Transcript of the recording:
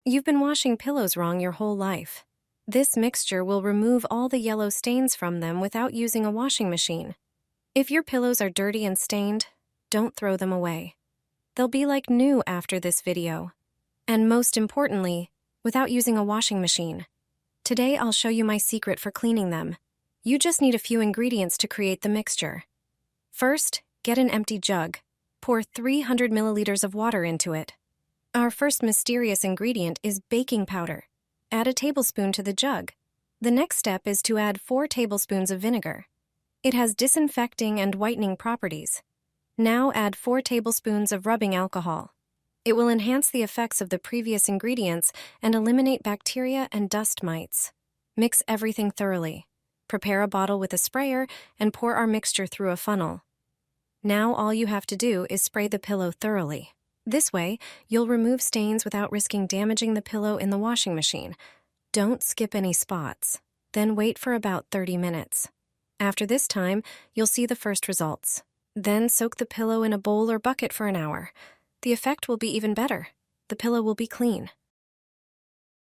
You've been washing pillows wrong your whole life. This mixture will remove all the yellow stains from them without using a washing machine. If your pillows are dirty and stained, don't throw them away. They'll be like new after this video. And most importantly, without using a washing machine. Today I'll show you my secret for cleaning them. You just need a few ingredients to create the mixture. First, get an empty jug. Pour 300 milliliters of water into it. Our first mysterious ingredient is baking powder. Add a tablespoon to the jug. The next step is to add 4 tablespoons of vinegar. It has disinfecting and whitening properties. Now add 4 tablespoons of rubbing alcohol. It will enhance the effects of the previous ingredients and eliminate bacteria and dust mites. Mix everything thoroughly. Prepare a bottle with a sprayer and pour our mixture through a funnel. Now all you have to do is spray the pillow thoroughly. This way, you'll remove stains without risking damaging the pillow in the washing machine. Don't skip any spots. Then wait for about 30 minutes. After this time, you'll see the first results. Then soak the pillow in a bowl or bucket for an hour. The effect will be even better. The pillow will be clean.